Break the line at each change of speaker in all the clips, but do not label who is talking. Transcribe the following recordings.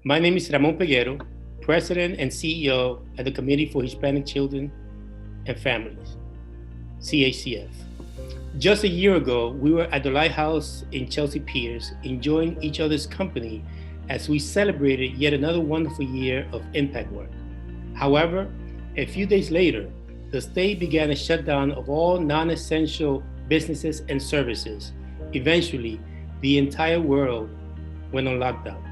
My name is Ramon Peguero, President and CEO at the Committee for Hispanic Children and Families, CHCF. Just a year ago, we were at the Lighthouse in Chelsea Piers, enjoying each other's company as we celebrated yet another wonderful year of impact work. However, a few days later, the state began a shutdown of all non-essential businesses and services. Eventually, the entire world went on lockdown.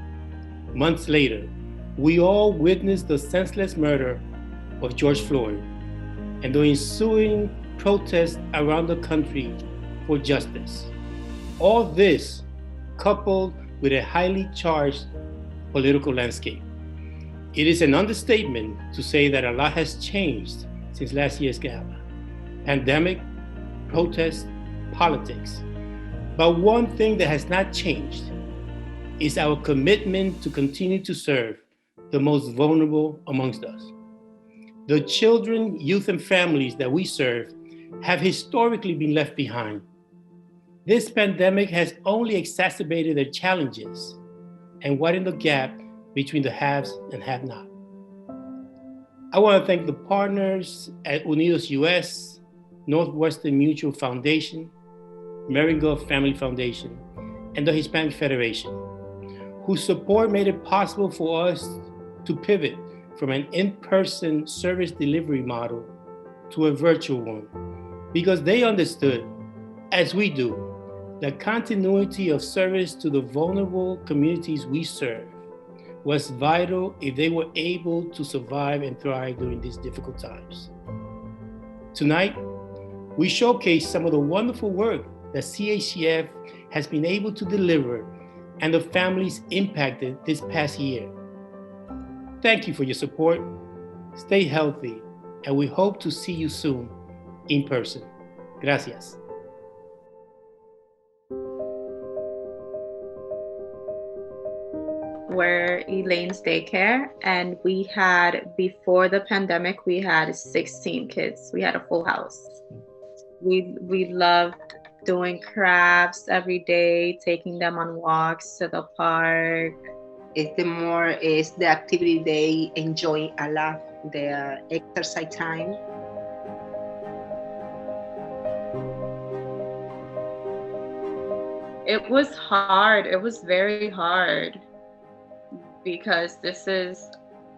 Months later, we all witnessed the senseless murder of George Floyd and the ensuing protests around the country for justice. All this coupled with a highly charged political landscape. It is an understatement to say that a lot has changed since last year's Gala. Pandemic, protests, politics. But one thing that has not changed is our commitment to continue to serve the most vulnerable amongst us. The children, youth, and families that we serve have historically been left behind. This pandemic has only exacerbated their challenges and widened the gap between the haves and have-not. I want to thank the partners at Unidos US, Northwestern Mutual Foundation, Marigold Family Foundation, and the Hispanic Federation, whose support made it possible for us to pivot from an in-person service delivery model to a virtual one, because they understood, as we do, the continuity of service to the vulnerable communities we serve was vital if they were able to survive and thrive during these difficult times. Tonight, we showcase some of the wonderful work that CHCF has been able to deliver and the families impacted this past year. Thank you for your support. Stay healthy, and we hope to see you soon in person. Gracias.
We're Elaine's daycare, and before the pandemic, we had 16 kids. We had a full house. We loved doing crafts every day, taking them on walks to the park.
It's the activity they enjoy a lot, the exercise time.
It was hard. It was very hard because this is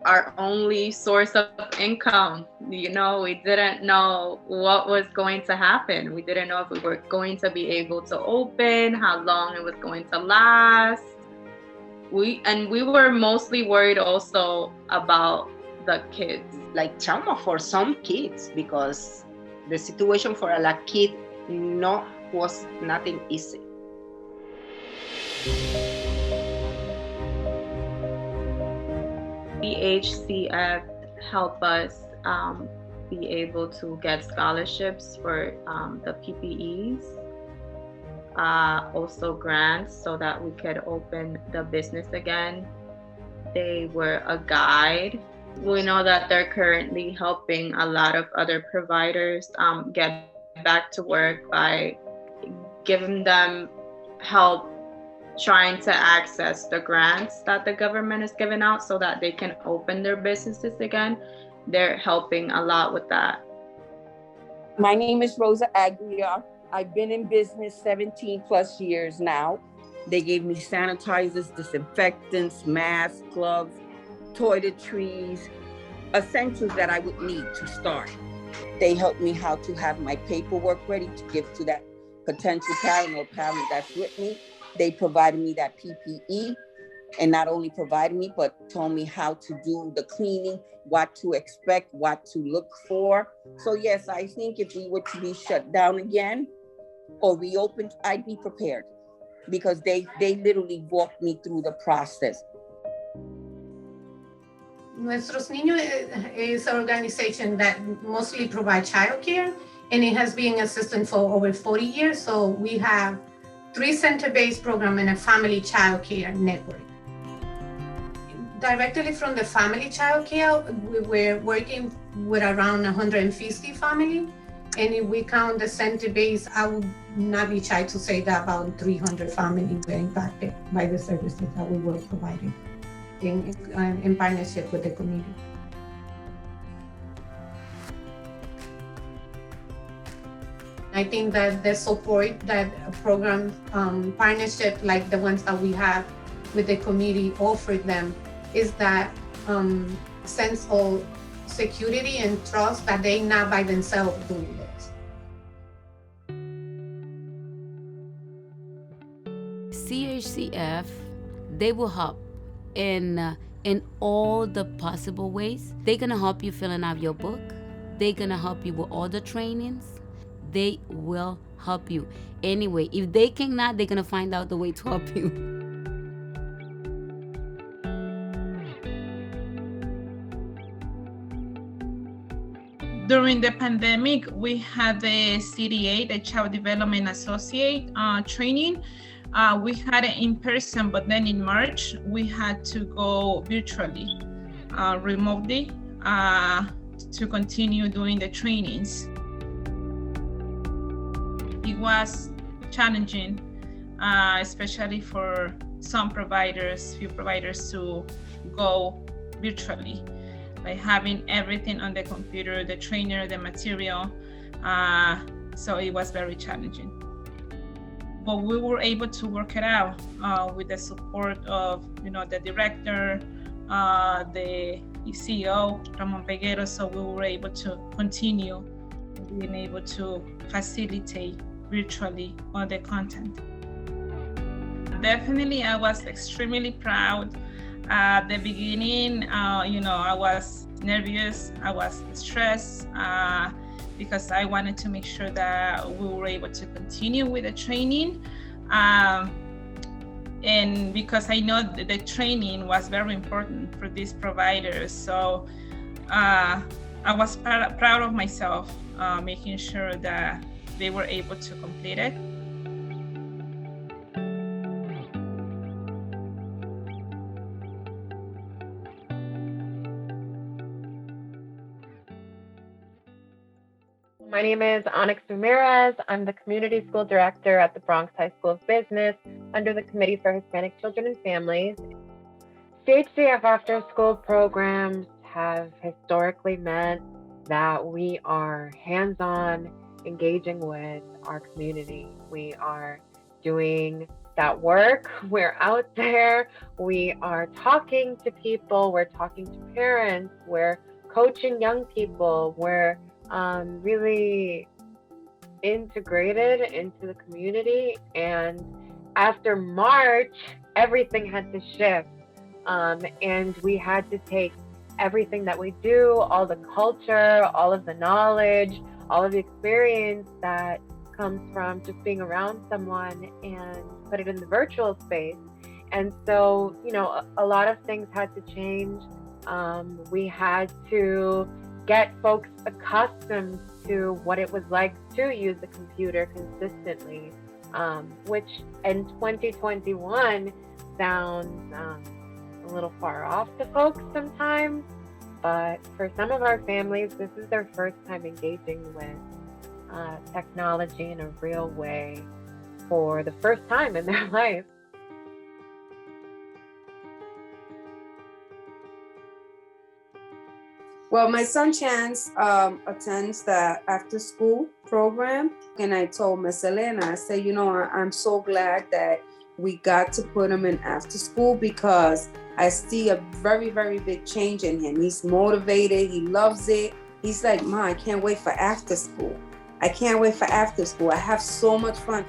our only source of income. We didn't know what was going to happen. We didn't know if we were going to be able to open, how long it was going to last. We were mostly worried also about the kids.
Like trauma for some kids, because the situation for a lot of kids was nothing easy.
CHCF help us be able to get scholarships for the PPEs, also grants so that we could open the business again. They were a guide. We know that they're currently helping a lot of other providers get back to work by giving them help trying to access the grants that the government is giving out so that they can open their businesses again. They're helping a lot with that.
My name is Rosa Aguiar. I've been in business 17 plus years now. They gave me sanitizers, disinfectants, masks, gloves, toiletries, essentials that I would need to start. They helped me how to have my paperwork ready to give to that potential parent or parent that's with me. They provided me that PPE, and not only provided me, but told me how to do the cleaning, what to expect, what to look for. So yes, I think if we were to be shut down again or reopened, I'd be prepared, because they literally walked me through the process.
Nuestros Niños is an organization that mostly provides childcare, and it has been assistant for over 40 years. So we have 3 center-based programs and a family childcare network. Directly from the family childcare, we were working with around 150 families. And if we count the center-based, I would not be shy to say that about 300 families were impacted by the services that we were providing. in partnership with the community. I think that the support that program partnership like the ones that we have with the community offered them is that sense of security and trust that they're not by themselves doing this.
CHCF, they will help in all the possible ways. They're gonna help you filling out your book. They're gonna help you with all the trainings. They will help you. Anyway, if they cannot, they're gonna find out the way to help you.
During the pandemic, we had the CDA, the Child Development Associate training. We had it in person, but then in March, we had to go virtually, remotely, to continue doing the trainings. It was challenging, especially for some providers, few providers to go virtually, like having everything on the computer, the trainer, the material. So it was very challenging. But we were able to work it out with the support of, the director, the CEO, Ramon Peguero. So we were able to continue being able to facilitate virtually all the content. Definitely, I was extremely proud. At the beginning, I was nervous, I was stressed because I wanted to make sure that we were able to continue with the training. And because I know that the training was very important for these providers. So I was proud of myself, making sure that they were able to complete it.
My name is Onyx Ramirez. I'm the Community School Director at the Bronx High School of Business under the Committee for Hispanic Children and Families. CHCF after-school programs have historically meant that we are hands-on, engaging with our community. We are doing that work. We're out there. We are talking to people. We're talking to parents. We're coaching young people. We're really integrated into the community. And after March, everything had to shift. And we had to take everything that we do, all the culture, all of the knowledge, all of the experience that comes from just being around someone, and put it in the virtual space. And so, a lot of things had to change. We had to get folks accustomed to what it was like to use the computer consistently, which in 2021 sounds a little far off to folks sometimes, but for some of our families, this is their first time engaging with technology in a real way for the first time in their life.
Well, my son Chance attends the after-school program, and I told Miss Elena, I said, I'm so glad that we got to put him in after-school because I see a very, very big change in him. He's motivated. He loves it. He's like, Ma, I can't wait for after-school. I can't wait for after-school. I have so much fun.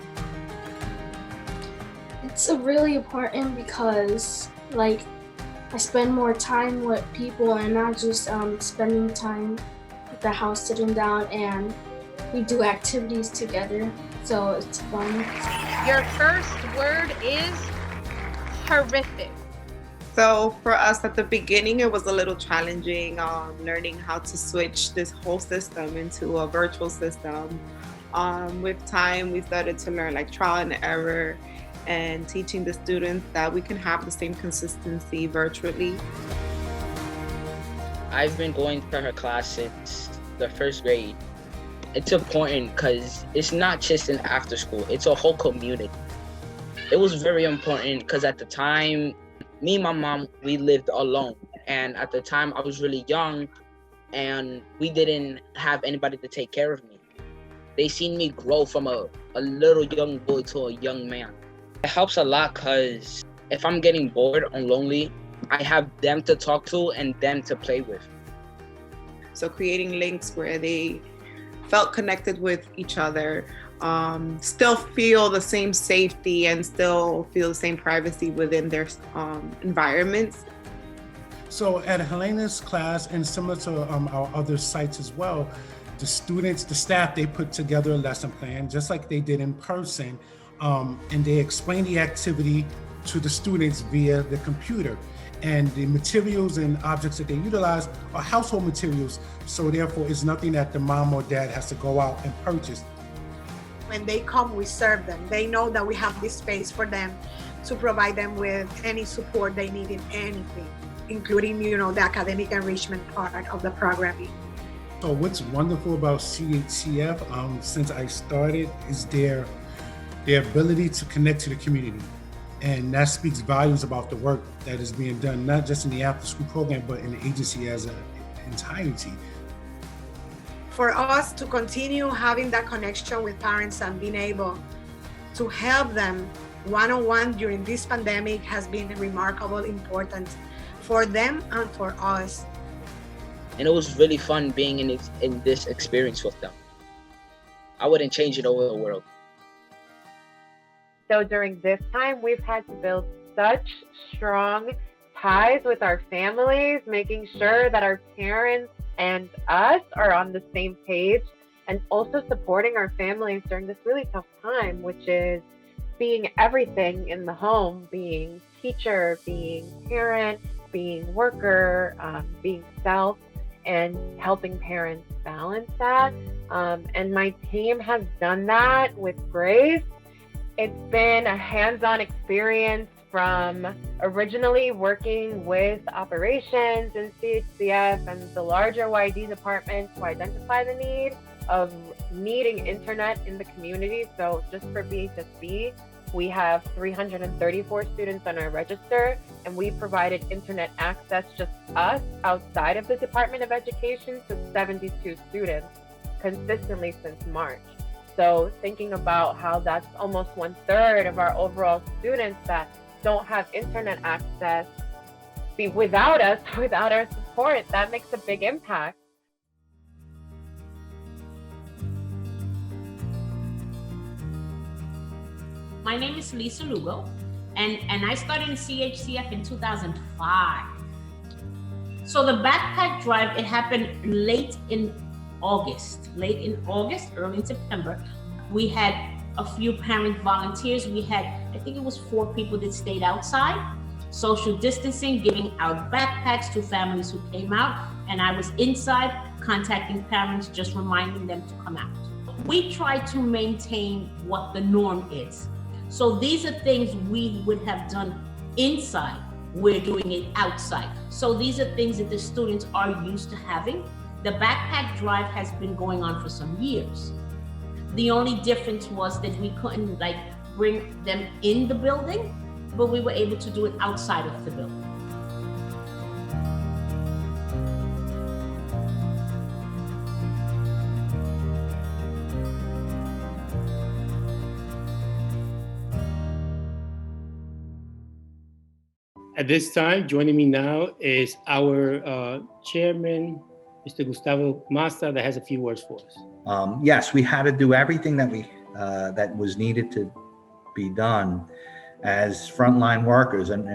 It's really important because, I spend more time with people and not just spending time at the house sitting down, and we do activities together, so it's fun.
Your first word is horrific.
So for us at the beginning, it was a little challenging learning how to switch this whole system into a virtual system. With time, we started to learn trial and error, and teaching the students that we can have the same consistency virtually.
I've been going to her class since the first grade. It's important because it's not just an after school, it's a whole community. It was very important because at the time, Me and my mom, we lived alone. And at the time I was really young and we didn't have anybody to take care of me. They seen me grow from a little young boy to a young man. It helps a lot because if I'm getting bored or lonely, I have them to talk to and them to play with.
So creating links where they felt connected with each other, still feel the same safety and still feel the same privacy within their environments.
So at Helena's class, and similar to our other sites as well, the students, the staff, they put together a lesson plan just like they did in person, and they explain the activity to the students via the computer. And the materials and objects that they utilize are household materials, so therefore it's nothing that the mom or dad has to go out and purchase.
When they come, we serve them. They know that we have this space for them to provide them with any support they need in anything, including, the academic enrichment part of the programming.
So what's wonderful about CHCF since I started is their ability to connect to the community. And that speaks volumes about the work that is being done, not just in the after-school program, but in the agency as an entirety.
For us to continue having that connection with parents and being able to help them one-on-one during this pandemic has been remarkable important for them and for us.
And it was really fun being in this experience with them. I wouldn't change it over the world.
So during this time, we've had to build such strong ties with our families, making sure that our parents and us are on the same page, and also supporting our families during this really tough time, which is being everything in the home, being teacher, being parent, being worker, being self, and helping parents balance that. And my team has done that with grace. It's been a hands-on experience from originally working with operations in CHCF and the larger YD department to identify the need of needing internet in the community. So just for BHSB, we have 334 students on our register, and we provided internet access, just us, outside of the Department of Education, to 72 students consistently since March. So thinking about how that's almost 1/3 of our overall students that don't have internet access, without us, without our support, that makes a big impact.
My name is Lisa Lugo, and I started in CHCF in 2005. So the backpack drive, it happened late in August, early in September. We had a few parent volunteers. We had, I think it was 4 people that stayed outside, social distancing, giving out backpacks to families who came out. And I was inside contacting parents, just reminding them to come out. We try to maintain what the norm is. So these are things we would have done inside. We're doing it outside. So these are things that the students are used to having. The backpack drive has been going on for some years. The only difference was that we couldn't bring them in the building, but we were able to do it outside of the building.
At this time, joining me now is our chairman, Mr. Gustavo Massa, that has a few words for us.
Yes, we had to do everything that that was needed to be done as frontline workers, and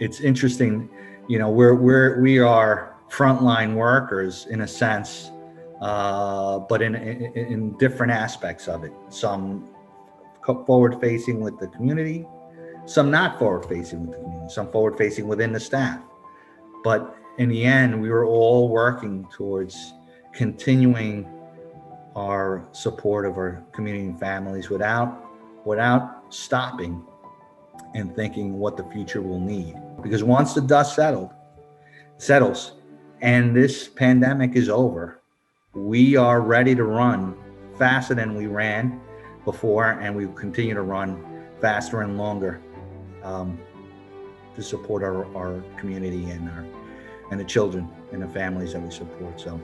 it's interesting. We are frontline workers in a sense, but in different aspects of it. Some forward-facing with the community, some not forward-facing with the community, some forward-facing within the staff. But in the end, we were all working towards continuing our support of our community and families without stopping and thinking what the future will need. Because once the dust settles and this pandemic is over, we are ready to run faster than we ran before, and we will continue to run faster and longer. to support our community and the children and the families that we support. So,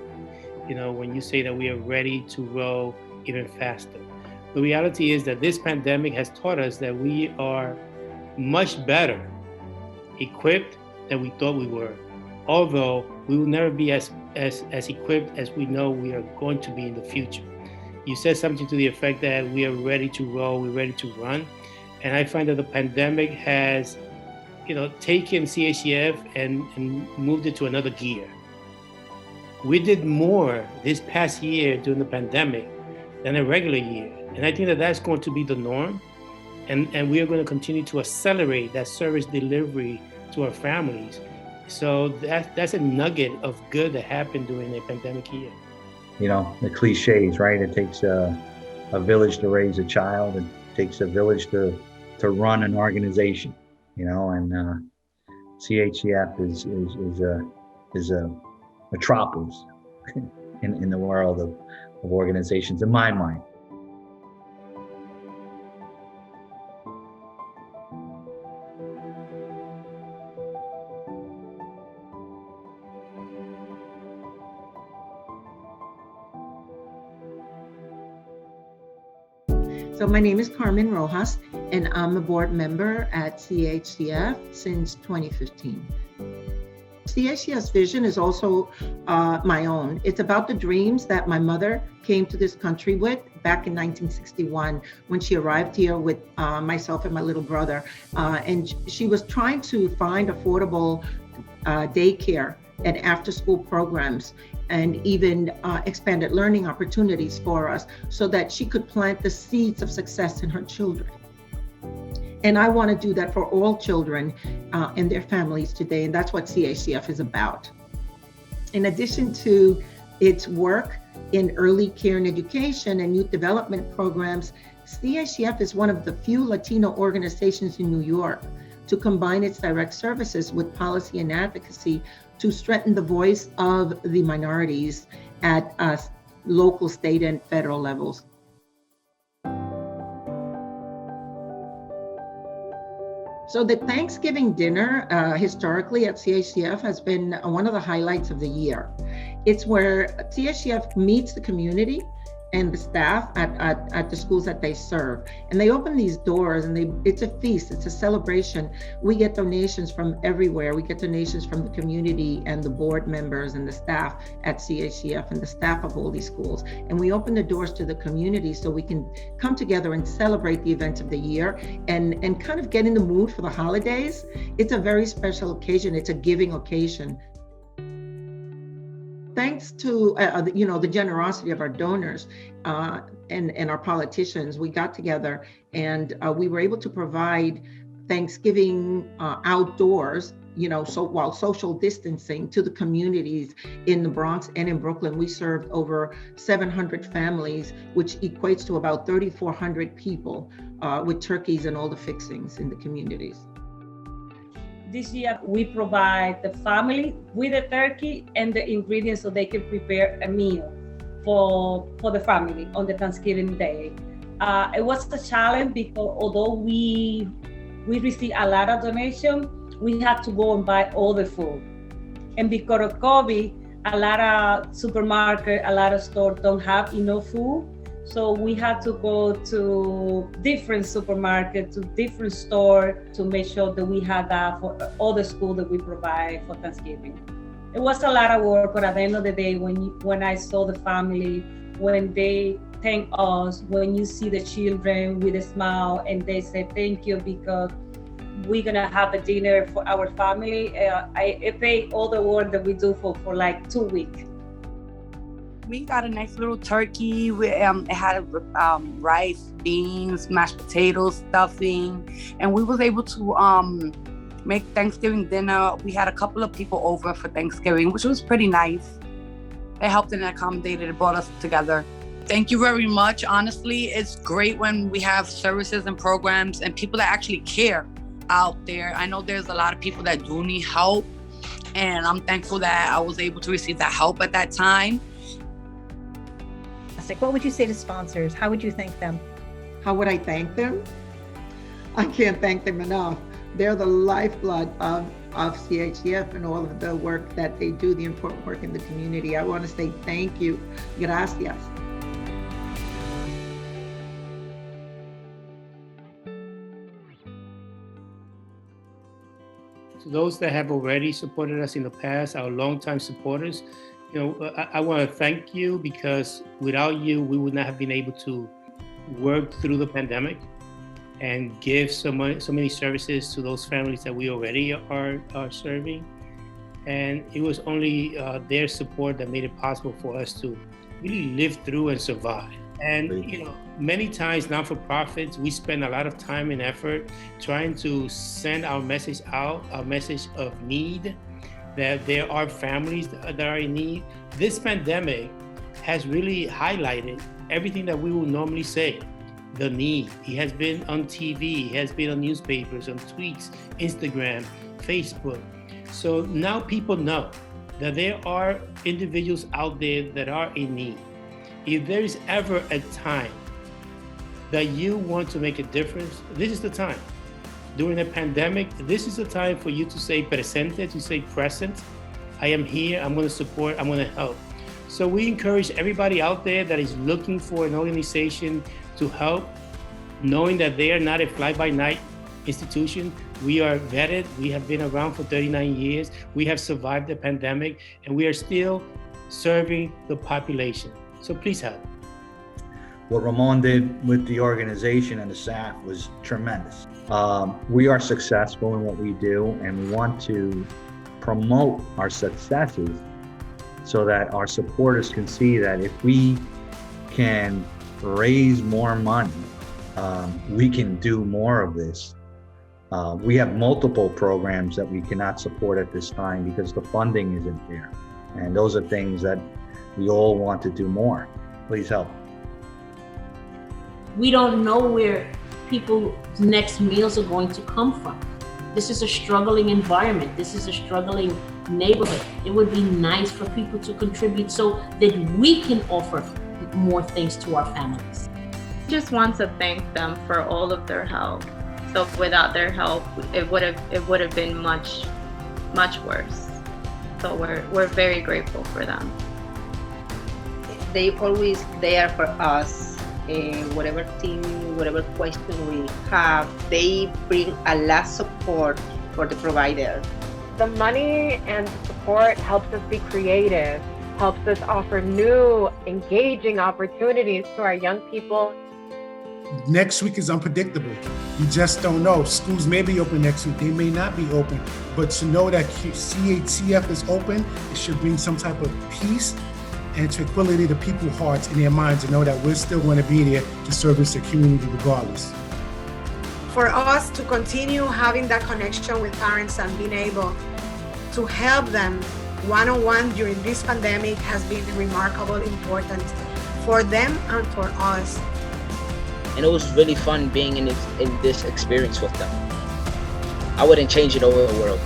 when you say that we are ready to grow even faster, the reality is that this pandemic has taught us that we are much better equipped than we thought we were, although we will never be as equipped as we know we are going to be in the future. You said something to the effect that we are ready to roll, we're ready to run. And I find that the pandemic has, taken CHCF and moved it to another gear. We did more this past year during the pandemic than a regular year. And I think that that's going to be the norm. And we are going to continue to accelerate that service delivery to our families. So that's a nugget of good that happened during the pandemic year.
The cliches, right? It takes a village to raise a child. It takes a village to run an organization, and CHCF is a metropolis in the world of organizations, in my mind.
So my name is Carmen Rojas, and I'm a board member at CHCF since 2015. CHCF's vision is also my own. It's about the dreams that my mother came to this country with back in 1961 when she arrived here with myself and my little brother. And she was trying to find affordable daycare and after-school programs, and even expanded learning opportunities for us so that she could plant the seeds of success in her children. And I want to do that for all children and their families today, and that's what CHCF is about. In addition to its work in early care and education and youth development programs, CHCF is one of the few Latino organizations in New York to combine its direct services with policy and advocacy to strengthen the voice of the minorities at local, state, and federal levels. So the Thanksgiving dinner historically at CHCF has been one of the highlights of the year. It's where CHCF meets the community and the staff at the schools that they serve. And they open these doors and it's a feast, it's a celebration. We get donations from everywhere. We get donations from the community and the board members and the staff at CHCF and the staff of all these schools. And we open the doors to the community so we can come together and celebrate the events of the year and kind of get in the mood for the holidays. It's a very special occasion. It's a giving occasion. Thanks to the generosity of our donors and our politicians, we got together and we were able to provide Thanksgiving outdoors, so while social distancing to the communities in the Bronx and in Brooklyn. We served over 700 families, which equates to about 3,400 people with turkeys and all the fixings in the communities.
This year, we provide the family with the turkey and the ingredients so they can prepare a meal for the family on the Thanksgiving Day. It was a challenge because although we received a lot of donations, we had to go and buy all the food. And because of COVID, a lot of supermarkets, a lot of stores don't have enough food. So we had to go to different supermarkets, to different stores to make sure that we had that for all the schools that we provide for Thanksgiving. It was a lot of work, but at the end of the day, when I saw the family, when they thank us, when you see the children with a smile and they say thank you because we're gonna have a dinner for our family, it paid all the work that we do for like 2 weeks.
We got a nice little turkey. It had rice, beans, mashed potatoes, stuffing, and we was able to make Thanksgiving dinner. We had a couple of people over for Thanksgiving, which was pretty nice. It helped and accommodated. It brought us together. Thank you very much. Honestly, it's great when we have services and programs and people that actually care out there. I know there's a lot of people that do need help, and I'm thankful that I was able to receive that help at that time.
What would you say to sponsors? How would you thank them?
How would I thank them? I can't thank them enough. They're the lifeblood of CHCF and all of the work that they do, the important work in the community. I want to say thank you. Gracias.
To those that have already supported us in the past, our longtime supporters, I want to thank you, because without you, we would not have been able to work through the pandemic and give so many services to those families that we already are serving. And it was only their support that made it possible for us to really live through and survive. And many times not-for-profits, we spend a lot of time and effort trying to send our message out, our message of need, that there are families that are in need. This pandemic has really highlighted everything that we would normally say, the need. It has been on TV, it has been on newspapers, on tweets, Instagram, Facebook. So now people know that there are individuals out there that are in need. If there is ever a time that you want to make a difference, this is the time. During the pandemic, this is the time for you to say presente, to say present. I am here, I'm going to support, I'm going to help. So we encourage everybody out there that is looking for an organization to help, knowing that they are not a fly-by-night institution. We are vetted, we have been around for 39 years, we have survived the pandemic, and we are still serving the population. So please help.
What Ramon did with the organization and the staff was tremendous. We are successful in what we do, and we want to promote our successes so that our supporters can see that if we can raise more money, we can do more of this. We have multiple programs that we cannot support at this time because the funding isn't there. And those are things that we all want to do more. Please help.
We don't know where people's next meals are going to come from. This is a struggling environment. This is a struggling neighborhood. It would be nice for people to contribute so that we can offer more things to our families.
Just want to thank them for all of their help. So without their help, it would have been much worse. So we're very grateful for them.
They always there for us. Whatever team, whatever question we have, they bring a lot of support for the provider.
The money and the support helps us be creative, helps us offer new, engaging opportunities to our young people.
Next week is unpredictable. You just don't know. Schools may be open next week, they may not be open. But to know that CHCF is open, it should bring some type of peace and tranquility to people's hearts and their minds to know that we're still going to be there to service the community regardless.
For us to continue having that connection with parents and being able to help them one-on-one during this pandemic has been remarkable important for them and for us.
And it was really fun being in this experience with them. I wouldn't change it over the world.